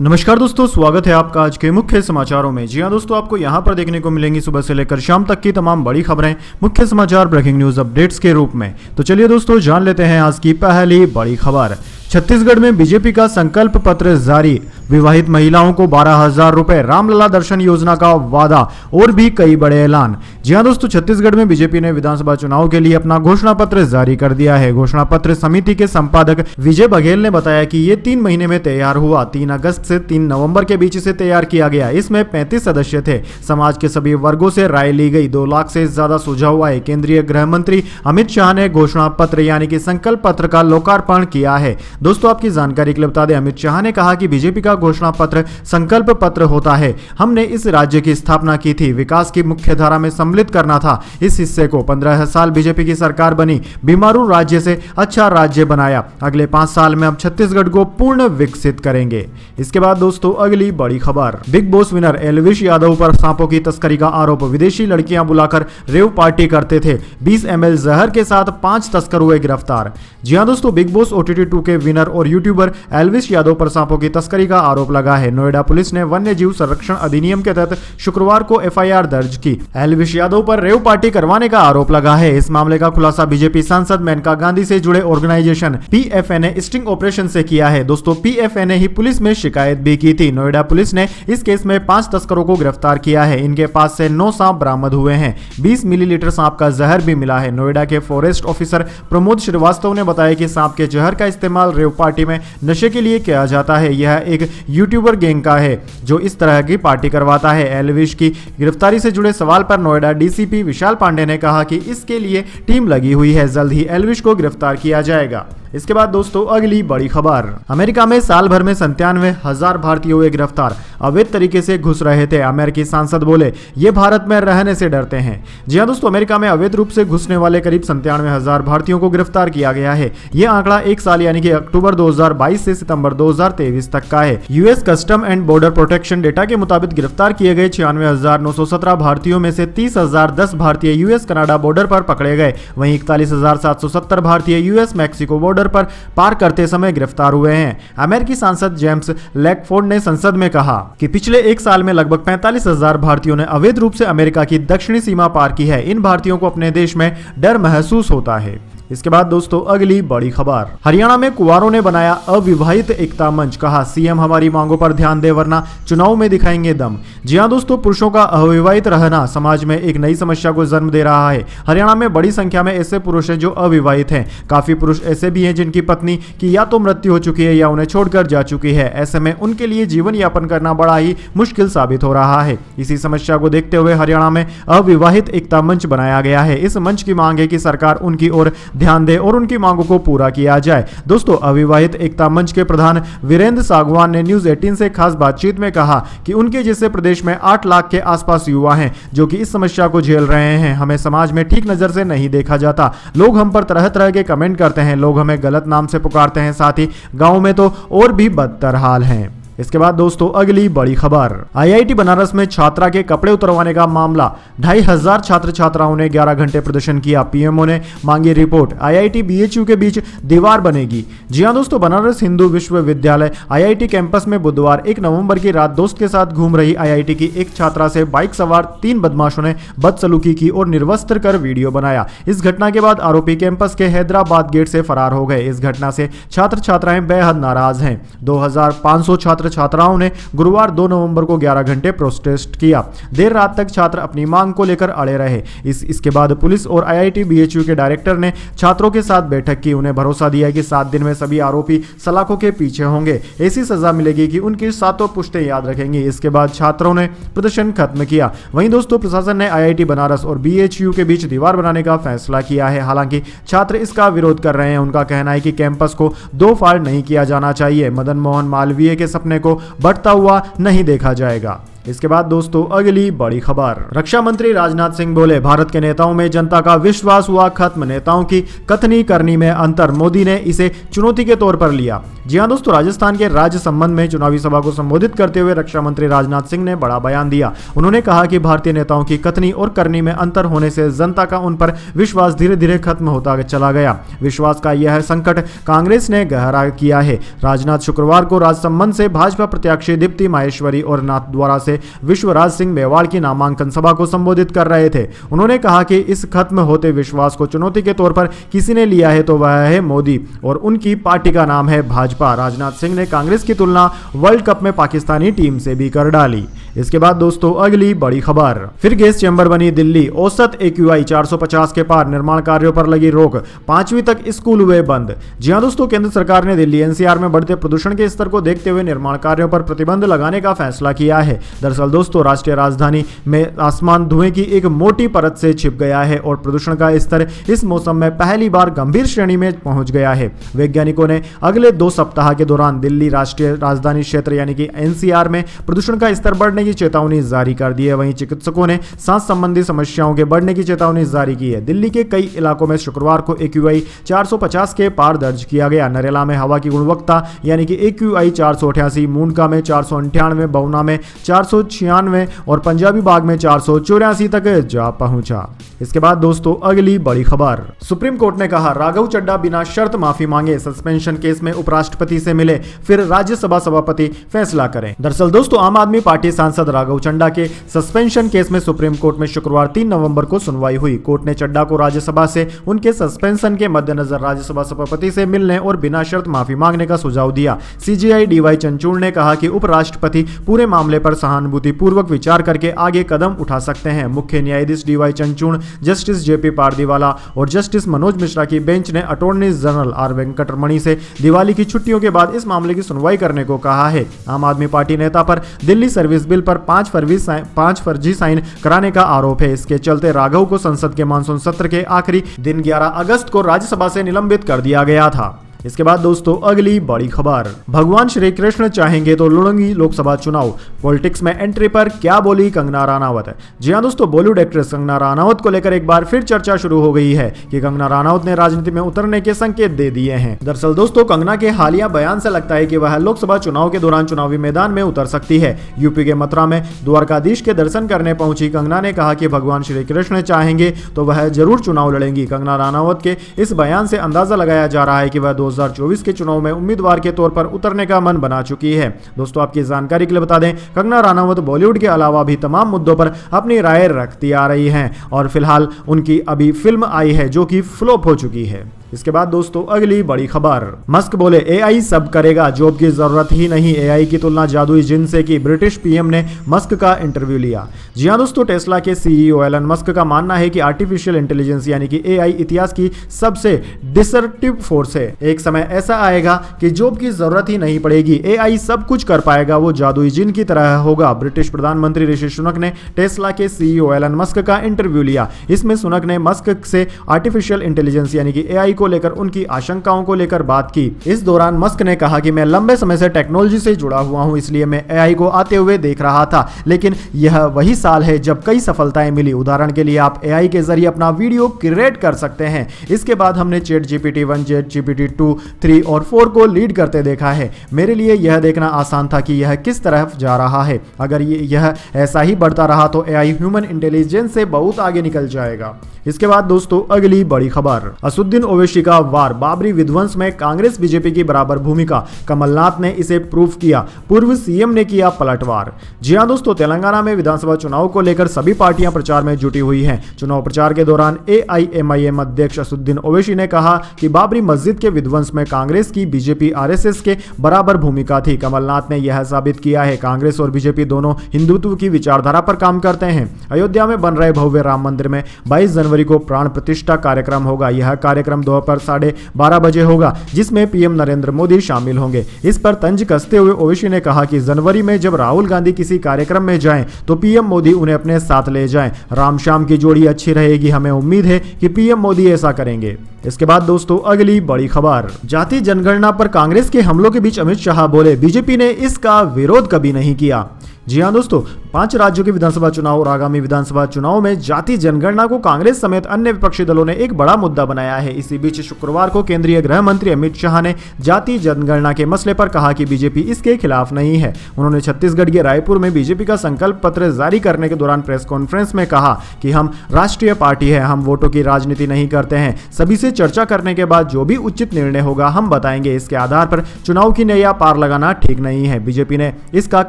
नमस्कार दोस्तों, स्वागत है आपका आज के मुख्य समाचारों में। जी हां दोस्तों, आपको यहां पर देखने को मिलेंगी सुबह से लेकर शाम तक की तमाम बड़ी खबरें मुख्य समाचार ब्रेकिंग न्यूज अपडेट्स के रूप में। तो चलिए दोस्तों, जान लेते हैं आज की पहली बड़ी खबर। छत्तीसगढ़ में बीजेपी का संकल्प पत्र जारी, विवाहित महिलाओं को 12,000 रुपए, रामलला दर्शन योजना का वादा और भी कई बड़े ऐलान। जी हां दोस्तों, छत्तीसगढ़ में बीजेपी ने विधानसभा चुनाव के लिए अपना घोषणा पत्र जारी कर दिया है। घोषणा पत्र समिति के संपादक विजय बघेल ने बताया कि ये 3 महीने में तैयार हुआ। 3 अगस्त से 3 नवंबर के बीच इसे तैयार किया गया। इसमें 35 सदस्य थे। समाज के सभी वर्गों से राय ली गई। 2 लाख से ज्यादा सुझाव आए। केंद्रीय गृह मंत्री अमित शाह ने घोषणा पत्र यानी कि संकल्प पत्र का लोकार्पण किया है। दोस्तों, आपकी जानकारी के लिए बता दें, अमित शाह ने कहा कि बीजेपी का घोषणा पत्र संकल्प पत्र होता है। हमने इस राज्य की स्थापना की थी, विकास की मुख्य धारा में सम्मिलित करना था। इस हिस्से को 15 साल बीजेपी की सरकार बनी, बीमारू राज्य से अच्छा राज्य बनाया। अगले 5 साल में अब छत्तीसगढ़ को पूर्ण विकसित करेंगे। इसके बाद दोस्तों, अगली बड़ी खबर। Big boss winner Elvish Yadav पर सांपों की तस्करी का आरोप। विदेशी लड़कियां बुलाकर रेव पार्टी करते थे। 20 ml जहर के साथ 5 तस्कर हुए गिरफ्तार। जी हां दोस्तों, बिग बॉस OTT 2 के विनर और यूट्यूबर एल्विश यादव पर सांपों की तस्करी का आरोप लगा है। नोएडा पुलिस ने वन्य जीव संरक्षण अधिनियम के तहत शुक्रवार को FIR दर्ज की। एल्विश यादव पर रेव पार्टी करवाने का आरोप लगा है। इस मामले का खुलासा बीजेपी सांसद मेनका गांधी से जुड़े ऑर्गेनाइजेशन PFA ने स्टिंग ऑपरेशन से किया है। दोस्तों, PFA ने ही पुलिस में शिकायत भी की थी। नोएडा पुलिस ने इस केस में 5 तस्करों को गिरफ्तार किया है। इनके पास से 9 सांप बरामद हुए हैं। 20 मिलीलीटर सांप का जहर भी मिला है। नोएडा के फॉरेस्ट ऑफिसर प्रमोद श्रीवास्तव ने बताया कि सांप के जहर का इस्तेमाल रेव पार्टी में नशे के लिए किया जाता है। यह एक यूट्यूबर गैंग का है जो इस तरह की पार्टी करवाता है। एल्विश की गिरफ्तारी से जुड़े सवाल पर नोएडा DCP विशाल पांडे ने कहा कि इसके लिए टीम लगी हुई है। जल्द ही एल्विश को गिरफ्तार किया जाएगा। इसके बाद दोस्तों, अगली बड़ी खबर। अमेरिका में साल भर में 97,000 भारतीय हुए गिरफ्तार। अवैध तरीके से घुस रहे थे। अमेरिकी सांसद बोले, ये भारत में रहने से डरते हैं। जी हां दोस्तों, अमेरिका में अवैध रूप से घुसने वाले करीब 97,000 भारतीयों को गिरफ्तार किया गया है। यह आंकड़ा 1 साल यानी कि अक्टूबर 2022 से सितंबर 2023 तक का है। US custom and border protection data के मुताबिक गिरफ्तार किए गए 96,917 भारतीयों में से 30,010 भारतीय US कनाडा बॉर्डर पर पकड़े गए। वहीं 41,770 भारतीय US मैक्सिको बॉर्डर पर पार करते समय गिरफ्तार हुए हैं। अमेरिकी सांसद जेम्स लैकफोर्ड ने संसद में कहा कि पिछले 1 साल में लगभग 45,000 भारतीयों ने अवैध रूप से अमेरिका की दक्षिणी सीमा पार की है। इन भारतीयों को अपने देश में डर महसूस होता है। इसके बाद दोस्तों, अगली बड़ी खबर। हरियाणा में कुंवारों ने बनाया अविवाहित एकता मंच। कहा, CM हमारी मांगों पर ध्यान दे वरना चुनाव में दिखाएंगे दम। जी हां दोस्तों, पुरुषों का अविवाहित रहना समाज में एक नई समस्या को जन्म दे रहा है। हरियाणा में बड़ी संख्या में ऐसे पुरुष हैं जो अविवाहित हैं। काफी पुरुष ऐसे भी हैं जिनकी पत्नी की या तो मृत्यु हो चुकी है या उन्हें छोड़कर जा चुकी है। ऐसे में उनके लिए जीवन यापन करना बड़ा ही मुश्किल साबित हो रहा है। इसी समस्या को देखते हुए हरियाणा में अविवाहित एकता मंच बनाया गया है। इस मंच की मांग है कि सरकार उनकी ओर ध्यान दे और उनकी मांगों को पूरा किया जाए। दोस्तों, अविवाहित एकता मंच के प्रधान वीरेंद्र सागवान ने न्यूज 18 से खास बातचीत में कहा कि उनके जैसे प्रदेश में 8 लाख के आसपास युवा हैं जो कि इस समस्या को झेल रहे हैं। हमें समाज में ठीक नजर से नहीं देखा जाता। लोग हम पर तरह तरह के कमेंट करते हैं। लोग हमें गलत नाम से पुकारते हैं। साथ ही गाँव में तो और भी बदतर हाल है। इसके बाद दोस्तों, अगली बड़ी खबर। IIT बनारस में छात्रा के कपड़े उतरवाने का मामला। 2,500 छात्र छात्राओं ने 11 घंटे प्रदर्शन किया। PMO ने मांगी रिपोर्ट। IIT BHU के बीच दीवार बनेगी। जी हां दोस्तों, बनारस हिंदू विश्वविद्यालय IIT कैंपस में बुधवार 1 नवंबर की रात दोस्त के साथ घूम रही IIT की एक छात्रा से बाइक सवार 3 बदमाशों ने बदसलूकी की और निर्वस्त्र कर वीडियो बनाया। इस घटना के बाद आरोपी कैंपस के हैदराबाद गेट से फरार हो गए। इस घटना से छात्र छात्राएं बेहद नाराज हैं। 2,500 छात्र छात्राओं ने गुरुवार 2 नवंबर को 11 घंटे प्रोटेस्ट किया। देर रात तक छात्र अपनी मांग को लेकर अड़े रहे। इसके बाद पुलिस और IIT BHU के डायरेक्टर ने छात्रों के साथ बैठक की। उन्हें भरोसा दिया कि 7 दिन में सभी आरोपी सलाखों के पीछे होंगे। ऐसी सजा मिलेगी कि उनकी 7 पुश्तें याद रखेंगी। इसके बाद छात्रों ने प्रदर्शन खत्म किया। वहीं दोस्तों, प्रशासन ने IIT बनारस और BHU के बीच दीवार बनाने का फैसला किया है। हालांकि छात्र इसका विरोध कर रहे हैं। उनका कहना है कि कैंपस को 2 फाड़ नहीं किया जाना चाहिए। मदन मोहन मालवीय के सपने को बढ़ता हुआ नहीं देखा जाएगा। इसके बाद दोस्तों अगली बड़ी खबर, रक्षा मंत्री राजनाथ सिंह बोले भारत के नेताओं में जनता का विश्वास हुआ खत्म, नेताओं की कथनी करनी में अंतर, मोदी ने इसे चुनौती के तौर पर लिया। जी हां दोस्तों, राजस्थान के राज्य संबंध में चुनावी सभा को संबोधित करते हुए रक्षा मंत्री राजनाथ सिंह ने बड़ा बयान दिया। उन्होंने कहा कि भारतीय नेताओं की कथनी और करनी में अंतर होने से जनता का उन पर विश्वास धीरे धीरे खत्म होता चला गया। विश्वास का यह संकट कांग्रेस ने गहरा किया है। राजनाथ शुक्रवार को राजसमंद से भाजपा प्रत्याशी दीप्ति माहेश्वरी और नाथद्वारा से विश्वराज सिंह मेवाड़ की नामांकन सभा को संबोधित कर रहे थे। उन्होंने कहा कि इस खत्म होते विश्वास को चुनौती के तौर पर किसी ने लिया है तो वह है मोदी और उनकी पार्टी का नाम है भाजपा। राजनाथ सिंह ने कांग्रेस की तुलना वर्ल्ड कप में पाकिस्तानी टीम से भी कर डाली। इसके बाद दोस्तों अगली बड़ी खबर, फिर गैस चैम्बर बनी दिल्ली, औसत AQI 450 के पार, निर्माण कार्यों पर लगी रोक, 5वीं तक स्कूल हुए बंद। जी हां दोस्तों, केंद्र सरकार ने दिल्ली NCR में बढ़ते प्रदूषण के स्तर को देखते हुए निर्माण कार्यों पर प्रतिबंध लगाने का फैसला किया है। दरअसल दोस्तों, राष्ट्रीय राजधानी में आसमान धुएं की एक मोटी परत से छिप गया है और प्रदूषण का स्तर इस मौसम में पहली बार गंभीर श्रेणी में पहुंच गया है। वैज्ञानिकों ने अगले 2 सप्ताह के दौरान दिल्ली राष्ट्रीय राजधानी क्षेत्र यानी कि NCR में प्रदूषण का स्तर बढ़ने की चेतावनी जारी कर दी है। वहीं चिकित्सकों ने सांस संबंधी समस्याओं के बढ़ने की चेतावनी जारी की है। दिल्ली के कई इलाकों में शुक्रवार को AQI 450 के पार दर्ज किया गया। नरेला में हवा की गुणवत्ता यानी कि AQI 488, मूंडका में 498, बउना में 496 और पंजाबी बाग में 484 तक जा पहुंचा। इसके बाद दोस्तों अगली बड़ी खबर, सुप्रीम कोर्ट ने कहा राघव चड्ढा बिना शर्त माफी मांगे, सस्पेंशन केस में उपराष्ट्रपति से मिले, फिर राज्यसभा सभापति फैसला करें। दरअसल दोस्तों, आम आदमी पार्टी सांसद राघव चड्ढा के सस्पेंशन केस में सुप्रीम कोर्ट में शुक्रवार 3 नवंबर को सुनवाई हुई। कोर्ट ने चड्ढा को राज्यसभा से उनके सस्पेंशन के मद्देनजर राज्यसभा सभापति से मिलने और बिना शर्त माफी मांगने का सुझाव दिया। CJI DY चंद्रचूड़ ने कहा कि उपराष्ट्रपति पूरे मामले पर सहानुभूति पूर्वक विचार करके आगे कदम उठा सकते हैं। मुख्य न्यायाधीश DY Chandrachud, justice JP Pardiwala और जस्टिस मनोज मिश्रा की बेंच ने अटॉर्नी जनरल R वेंकटरमणि से दिवाली की छुट्टियों के बाद इस मामले की सुनवाई करने को कहा है। आम आदमी पार्टी नेता पर दिल्ली सर्विस बिल पर 5 फर्जी साइन कराने का आरोप है। इसके चलते राघव को संसद के मानसून सत्र के आखिरी दिन 11 अगस्त को राज्यसभा से निलंबित कर दिया गया था। इसके बाद दोस्तों अगली बड़ी खबर, भगवान श्री कृष्ण चाहेंगे तो लड़ेंगी लोकसभा चुनाव, पॉलिटिक्स में एंट्री पर क्या बोली कंगना रनावत। जी हां दोस्तों, बॉलीवुड एक्ट्रेस कंगना रनावत को लेकर एक बार फिर चर्चा शुरू हो गई है कि कंगना रनावत ने राजनीति में उतरने के संकेत दे दिए हैं। दरअसल दोस्तों, कंगना के हालिया बयान से लगता है कि वह लोकसभा चुनाव के दौरान चुनावी मैदान में उतर सकती है। यूपी के मथुरा में द्वारकाधीश के दर्शन करने पहुंची कंगना ने कहा कि भगवान श्री कृष्ण चाहेंगे तो वह जरूर चुनाव लड़ेंगी। कंगना रनावत के इस बयान से अंदाजा लगाया जा रहा है कि वह 2024 के चुनाव में उम्मीदवार के तौर पर उतरने का मन बना चुकी है। दोस्तों आपकी जानकारी के लिए बता दें, कंगना रनावत बॉलीवुड के अलावा भी तमाम मुद्दों पर अपनी राय रखती आ रही हैं और फिलहाल उनकी अभी फिल्म आई है जो कि फ्लॉप हो चुकी है। इसके बाद दोस्तों अगली बड़ी खबर, मस्क बोले AI सब करेगा, जॉब की जरूरत ही नहीं, AI की तुलना जादुई जिन से की, ब्रिटिश PM ने मस्क का इंटरव्यू लिया। जी हां दोस्तों, टेस्ला के CEO एलन मस्क का मानना है कि आर्टिफिशियल इंटेलिजेंस यानी कि AI इतिहास की सबसे डिसरप्टिव फोर्स है। एक समय ऐसा आएगा कि जॉब की जरूरत ही नहीं पड़ेगी, AI सब कुछ कर पाएगा, वो जादुई जिन की तरह होगा। ब्रिटिश प्रधानमंत्री ऋषि सुनक ने टेस्ला के CEO एलन मस्क का इंटरव्यू लिया। इसमें सुनक ने मस्क से आर्टिफिशियल इंटेलिजेंस यानी कि AI को लेकर उनकी आशंकाओं को लेकर बात की। इस दौरान मस्क ने कहा कि मैं लंबे समय से टेक्नोलॉजी से जुड़ा हुआ हूं, इसलिए मैं AI को आते हुए देख रहा था, लेकिन यह वही साल है जब कई सफलताएं मिली। उदाहरण के लिए आप AI के जरिए अपना वीडियो क्रिएट कर सकते हैं। इसके बाद हमने ChatGPT 1, ChatGPT 2, 3 और 4 को लीड करते देखा है। मेरे लिए यह देखना आसान था कि यह किस तरफ जा रहा है। अगर यह ऐसा ही बढ़ता रहा तो AI ह्यूमन इंटेलिजेंस से बहुत आगे निकल जाएगा। इसके बाद दोस्तों अगली बड़ी खबर, असुद्दीन ओवैसी का वार, बाबरी विध्वंस में कांग्रेस बीजेपी की बराबर भूमिका, कमलनाथ ने इसे प्रूफ किया, पूर्व CM ने किया पलटवार। जी हां दोस्तों, तेलंगाना में विधानसभा चुनाव को लेकर सभी पार्टियां प्रचार में जुटी हुई हैं। चुनाव प्रचार के दौरान AIMIM अध्यक्ष असुद्दीन ओवैसी ने कहा कि बाबरी मस्जिद के विध्वंस में कांग्रेस की बीजेपी RSS के बराबर भूमिका थी। कमलनाथ ने यह साबित किया है। कांग्रेस और बीजेपी दोनों हिंदुत्व की विचारधारा पर काम करते हैं। अयोध्या में बन रहे भव्य राम मंदिर में 22 जनवरी को प्राण प्रतिष्ठा कार्यक्रम होगा। यह कार्यक्रम दोपहर 12:30 बजे होगा, जिसमें PM नरेंद्र मोदी शामिल होंगे। इस पर तंज कसते हुए ओवैसी ने कहा कि जनवरी में जब राहुल गांधी किसी कार्यक्रम में जाएं तो PM मोदी उन्हें अपने साथ ले जाएं। राम श्याम की जोड़ी अच्छी रहेगी, हमें उम्मीद है कि PM मोदी ऐसा करेंगे। इसके बाद दोस्तों अगली बड़ी खबर, जाति जनगणना पर कांग्रेस के हमलों के बीच अमित शाह बोले बीजेपी ने इसका विरोध कभी नहीं किया। जी हां दोस्तों, 5 राज्यों के विधानसभा चुनाव और आगामी विधानसभा चुनाव में जाति जनगणना को कांग्रेस समेत अन्य विपक्षी दलों ने एक बड़ा मुद्दा बनाया है। इसी बीच शुक्रवार को केंद्रीय गृह मंत्री अमित शाह ने जाति जनगणना के मसले पर कहा कि बीजेपी इसके खिलाफ नहीं है। उन्होंने छत्तीसगढ़ के रायपुर में बीजेपी का संकल्प पत्र जारी करने के दौरान प्रेस कॉन्फ्रेंस में कहा कि हम राष्ट्रीय पार्टी है, हम वोटों की राजनीति नहीं करते हैं। सभी से चर्चा करने के बाद जो भी उचित निर्णय होगा हम बताएंगे। इसके आधार पर चुनाव की नैया पार लगाना ठीक नहीं है। बीजेपी ने इसका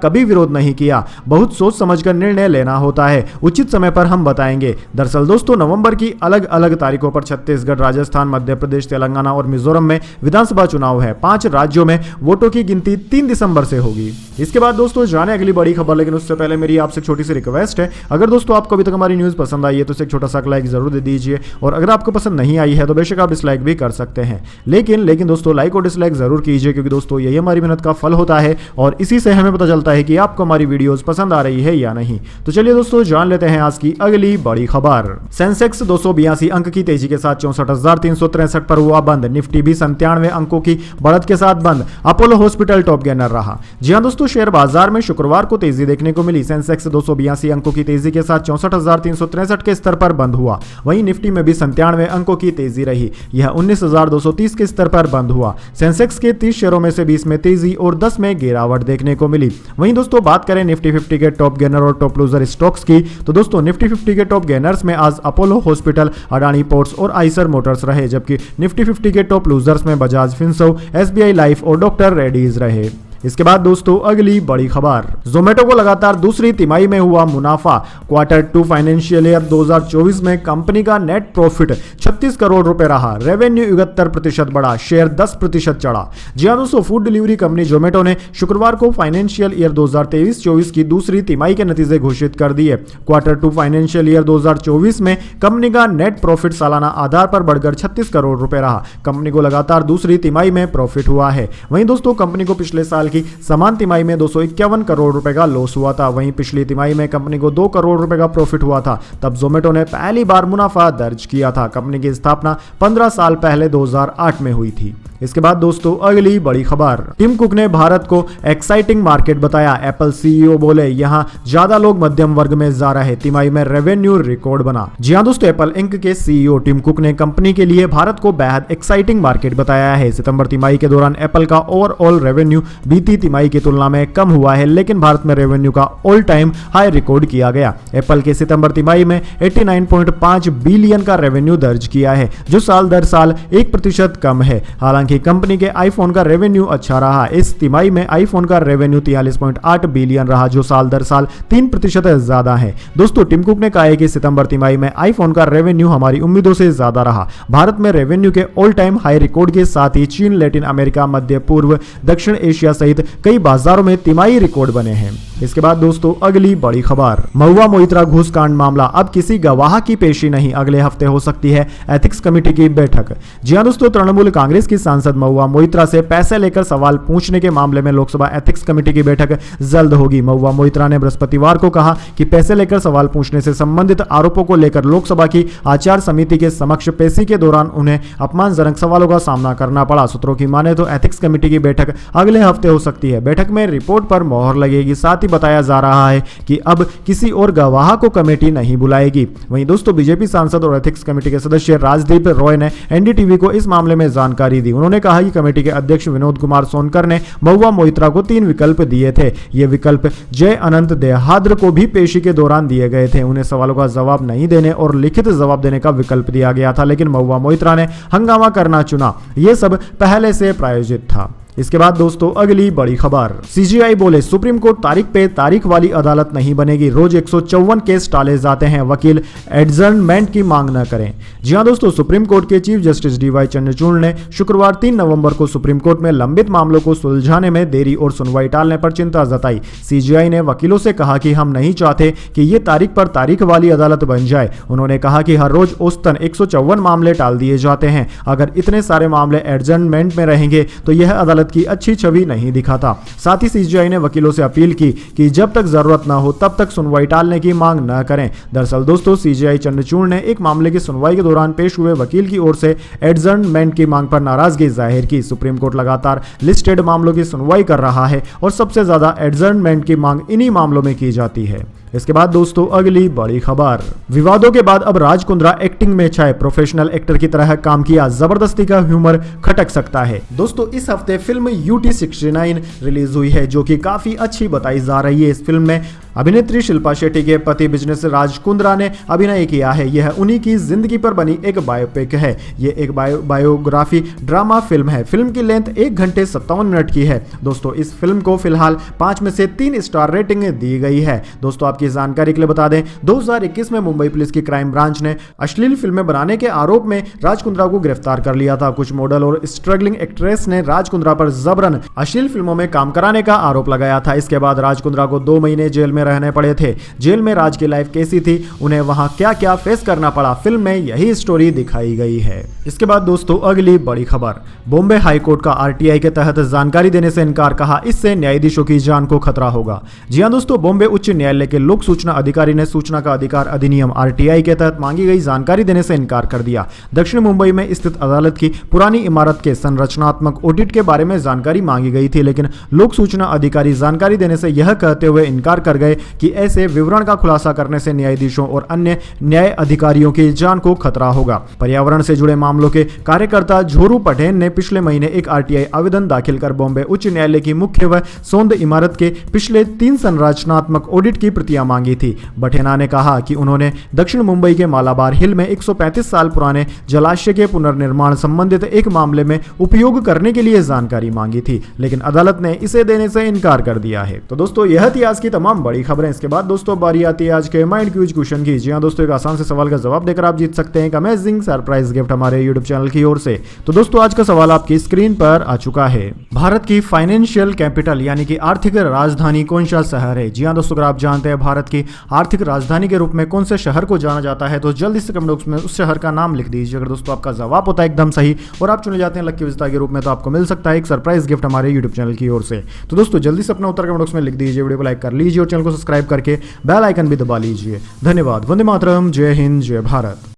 कभी विरोध नहीं किया। बहुत सोच समझकर निर्णय लेना होता है, उचित समय पर हम बताएंगे। दरअसल दोस्तों, नवंबर की अलग अलग तारीखों पर छत्तीसगढ़, राजस्थान, मध्य प्रदेश, तेलंगाना और मिजोरम में विधानसभा चुनाव है। 5 राज्यों में वोटों की गिनती 3 दिसंबर से होगी। इसके बाद दोस्तों जाने अगली बड़ी खबर, लेकिन उससे पहले मेरी आपसे छोटी सी रिक्वेस्ट है, अगर दोस्तों आपको अभी तक हमारी न्यूज पसंद आई है तो एक छोटा सा लाइक जरूर दे दीजिए, और अगर आपको पसंद नहीं आई है तो बेशक आप डिसलाइक भी कर सकते हैं। लेकिन दोस्तों लाइक और डिसलाइक जरूर कीजिए, क्योंकि दोस्तों यही हमारी मेहनत का फल होता है और इसी से हमें पता चलता है कि आपको हमारी वीडियोस पसंद आ रही है या नहीं। तो चलिए दोस्तों जान लेते हैं आज की अगली बड़ी खबर। सेंसेक्स 282 अंक की तेजी के साथ 64,363 पर हुआ बंद। निफ्टी भी 97 अंकों की बढ़त के साथ बंद। अपोलो हॉस्पिटल टॉप गेनर रहा। जी हां दोस्तों, शेयर बाजार में शुक्रवार को तेजी देखने को मिली। सेंसेक्स 282 अंकों की तेजी के साथ 64,363 के स्तर पर बंद हुआ। वहीं निफ्टी में भी 97 अंकों की तेजी रही। यह 19,230 के स्तर पर बंद हुआ। सेंसेक्स के 30 शेयरों में से 20 में तेजी और 10 में गिरावट देखने को मिली। वहीं दोस्तों बात करें निफ्टी 50 के टॉप गेनर और टॉप लूजर स्टॉक्स की, तो दोस्तों निफ्टी 50 के टॉप गेनर्स में आज अपोलो हॉस्पिटल, अडानी पोर्ट्स और आइसर मोटर्स रहे, जबकि निफ्टी 50 के टॉप लूजर्स में बजाज फिनसर्व, एसबीआई लाइफ और डॉक्टर रेड्डीज रहे। इसके बाद दोस्तों अगली बड़ी खबर, जोमेटो को लगातार दूसरी तिमाही में हुआ मुनाफा। Q2 फाइनेंशियल ईयर 2024 में कंपनी का नेट प्रॉफिट 36 करोड़ रुपए रहा। रेवेन्यू 71% बढ़ा, शेयर 10% चढ़ा। जी हां दोस्तों, फूड डिलीवरी कंपनी जोमेटो ने शुक्रवार को फाइनेंशियल ईयर 2023-24 की दूसरी तिमाही के नतीजे घोषित कर दिए। Q2 फाइनेंशियल ईयर 2024 में कंपनी का नेट प्रॉफिट सालाना आधार पर बढ़कर 36 करोड़ रुपए रहा। कंपनी को लगातार दूसरी तिमाही में प्रॉफिट हुआ है। वहीं दोस्तों कंपनी को पिछले साल की समान तिमाही में 251 करोड़ रुपए का लॉस हुआ था। वहीं पिछली तिमाही में कंपनी को 2 करोड़ रुपए का प्रॉफिट हुआ था। तब जोमेटो ने पहली बार मुनाफा दर्ज किया था। कंपनी की स्थापना 15 साल पहले 2008 में हुई थी। इसके बाद दोस्तों अगली बड़ी खबर, टिम कुक ने भारत को एक्साइटिंग मार्केट बताया। एप्पल सीईओ बोले यहां ज्यादा लोग मध्यम वर्ग में जा रहे। तिमाही में रेवेन्यू रिकॉर्ड बना। जी हां दोस्तों, एप्पल इंक के सीईओ टिम कुक ने कंपनी के लिए भारत को बेहद एक्साइटिंग मार्केट बताया है। सितंबर तिमाही के दौरान एप्पल का ओवरऑल रेवेन्यू बीती तिमाही की तुलना में कम हुआ है, लेकिन भारत में रेवेन्यू का ऑल टाइम हाई रिकॉर्ड किया गया। एप्पल के सितंबर तिमाही में 89.5 बिलियन का रेवेन्यू दर्ज किया है, जो साल दर साल 1% कम है। हालांकि कंपनी के आईफोन का रेवेन्यू अच्छा रहा। इस तिमाही में आईफोन का रेवेन्यू 43.8 बिलियन रहा, जो साल दर साल 3% ज्यादा है। दोस्तों टिम कुक ने कहा है कि सितंबर तिमाही में आईफोन का रेवेन्यू हमारी उम्मीदों से ज्यादा रहा। भारत में रेवेन्यू के ऑल टाइम हाई रिकॉर्ड के साथ ही चीन, लैटिन अमेरिका, मध्य पूर्व, दक्षिण एशिया सहित कई बाजारों में तिमाही रिकॉर्ड बने हैं। इसके बाद दोस्तों अगली बड़ी खबर, महुआ मोइत्रा घूस कांड मामला, अब किसी गवाह की पेशी नहीं, अगले हफ्ते हो सकती है एथिक्स कमेटी की बैठक। जी हां दोस्तों, तृणमूल कांग्रेस की सांसद महुआ मोइत्रा से पैसे लेकर सवाल पूछने के मामले में लोकसभा एथिक्स कमेटी की बैठक जल्द होगी। महुआ मोइत्रा ने बृहस्पतिवार को कहा कि पैसे लेकर सवाल पूछने से संबंधित आरोपों को लेकर लोकसभा की आचार समिति के समक्ष पेशी के दौरान उन्हें अपमानजनक सवालों का सामना करना पड़ा। सूत्रों की माने तो एथिक्स कमेटी की बैठक अगले हफ्ते हो सकती है। बैठक में रिपोर्ट पर मोहर लगेगी। साथ ही बताया जा रहा है कि अब किसी और गवाह को कमेटी नहीं बुलाएगी। वहीं दोस्तों बीजेपी सांसद और एथिक्स कमेटी के सदस्य राजदीप रॉय ने एनडीटीवी को इस मामले में जानकारी दी। उन्होंने कहा कि कमेटी के अध्यक्ष विनोद कुमार सोनकर ने महुआ मोइत्रा को 3 विकल्प दिए थे। ये विकल्प जय अनंत देहाद्र को भी पेशी के दौरान दिए गए थे। उन्हें सवालों का जवाब नहीं देने और लिखित जवाब देने का विकल्प दिया गया था, लेकिन महुआ मोइत्रा ने हंगामा करना चुना। यह सब पहले से प्रायोजित था। इसके बाद दोस्तों अगली बड़ी खबर, सीजीआई बोले सुप्रीम कोर्ट तारीख पे तारीख वाली अदालत नहीं बनेगी। रोज 154 केस टाले जाते हैं, वकील एडजर्नमेंट की मांग न करें। जी हां दोस्तों, सुप्रीम कोर्ट के चीफ जस्टिस डीवाई चंद्रचूड़ ने शुक्रवार 3 नवंबर को सुप्रीम कोर्ट में लंबित मामलों को सुलझाने में देरी और सुनवाई टालने पर चिंता जताई। सीजीआई ने वकीलों से कहा कि हम नहीं चाहते कि ये तारीख पर तारीख वाली अदालत बन जाए। उन्होंने कहा कि हर रोज औसतन 154 मामले टाल दिए जाते हैं। अगर इतने सारे मामले एडजर्नमेंट में रहेंगे तो यह अदालत अदालत की अच्छी छवि नहीं दिखाता। साथ ही सीजीआई ने वकीलों से अपील की कि जब तक जरूरत न हो तब तक सुनवाई टालने की मांग न करें। दरअसल दोस्तों, सीजीआई चंद्रचूड़ ने एक मामले की सुनवाई के दौरान पेश हुए वकील की ओर से एडजर्नमेंट की मांग पर नाराजगी जाहिर की। सुप्रीम कोर्ट लगातार लिस्टेड मामलों की सुनवाई कर रहा है और सबसे ज्यादा एडजर्नमेंट की मांग इन्हीं मामलों में की जाती है। इसके बाद दोस्तों अगली बड़ी खबर, विवादों के बाद अब राज कुंद्रा एक्टिंग में छाए, प्रोफेशनल एक्टर की तरह काम किया, जबरदस्ती का ह्यूमर खटक सकता है। दोस्तों इस हफ्ते फिल्म यूटी 69 रिलीज हुई है जो कि काफी अच्छी बताई जा रही है। इस फिल्म में अभिनेत्री शिल्पा शेट्टी के पति बिजनेस राज कुंद्रा ने अभिनय किया है। यह उन्हीं की जिंदगी पर बनी एक बायोपिक है। यह एक बायोग्राफी ड्रामा फिल्म है। फिल्म की लेंथ 1 घंटे 57 मिनट की है। दोस्तों इस फिल्म को फिलहाल 5 में से 3 स्टार रेटिंग दी गई है। दोस्तों आपकी जानकारी के लिए बता दें, 2021 में मुंबई पुलिस की क्राइम ब्रांच ने अश्लील फिल्में बनाने के आरोप में राज कुंद्रा को गिरफ्तार कर लिया था। कुछ मॉडल और स्ट्रगलिंग एक्ट्रेस ने राज कुंद्रा पर जबरन अश्लील फिल्मों में काम कराने का आरोप लगाया था। इसके बाद राज कुंद्रा को 2 महीने जेल में रहने पड़े थे। जेल में राज की लाइफ कैसी थी, उन्हें वहां क्या क्या फेस करना पड़ा, फिल्म में यही स्टोरी दिखाई गई है। इसके बाद दोस्तों अगली बड़ी खबर, बॉम्बे हाई कोर्ट का आरटीआई के तहत जानकारी देने से इनकार, कहा इससे न्यायाधीशों की जान को खतरा होगा। जी हां दोस्तों, बॉम्बे उच्च न्यायालय के लोक सूचना अधिकारी ने सूचना का अधिकार अधिनियम आरटीआई के तहत मांगी गई जानकारी देने से इनकार कर दिया। दक्षिण मुंबई में स्थित अदालत की पुरानी इमारत के संरचनात्मक ऑडिट के बारे में जानकारी मांगी गई थी, लेकिन लोक सूचना अधिकारी जानकारी देने से यह कहते हुए इनकार कर गए कि ऐसे विवरण का खुलासा करने से न्यायाधीशों और अन्य न्याय अधिकारियों की जान को खतरा होगा। पर्यावरण से जुड़े मामलों के कार्यकर्ता झोरू पटेन ने पिछले महीने एक आरटीआई आवेदन दाखिल कर बॉम्बे उच्च न्यायालय की मुख्य व सौंद इमारत के पिछले 3 संरचनात्मक ऑडिट की प्रतियां मांगी थी। बठेना ने कहा कि उन्होंने दक्षिण मुंबई के मालाबार हिल में 135 साल पुराने जलाशय के पुनर्निर्माण संबंधित एक मामले में उपयोग करने के लिए जानकारी मांगी थी, लेकिन अदालत ने इसे देने से इनकार कर दिया है। तो दोस्तों यह थी आज की तमाम बड़ी खबरें। इसके बाद दोस्तों बारी आती है आज के माइंड क्यूज क्वेश्चन की। जी हां दोस्तों, एक आसान से सवाल का जवाब देकर आप जीत सकते हैं एक अमेजिंग सरप्राइज गिफ्ट हमारे यूट्यूब चैनल की ओर से। तो दोस्तों आज का सवाल आपकी स्क्रीन पर आ चुका है। भारत की फाइनेंशियल कैपिटल यानी कि आर्थिक राजधानी कौन सा शहर है? जी हां दोस्तों, अगर आप जानते हैं भारत की आर्थिक राजधानी के रूप में कौन से शहर को जाना जाता है तो जल्दी से कमेंट बॉक्स में उस शहर का नाम लिख दीजिए। अगर दोस्तों आपका जवाब होता है एकदम सही और आप चुने जाते हैं लकी विजेता के रूप में तो आपको मिल सकता है एक सरप्राइज गिफ्ट हमारे यूट्यूब चैनल की ओर से। तो दोस्तों जल्दी से अपना उत्तर कमेंट बॉक्स में लिख दीजिए, वीडियो को लाइक कर लीजिए और चैनल को सब्सक्राइब करके बेल आइकन भी दबा लीजिए। धन्यवाद। वंदे मातरम। जय हिंद, जय भारत।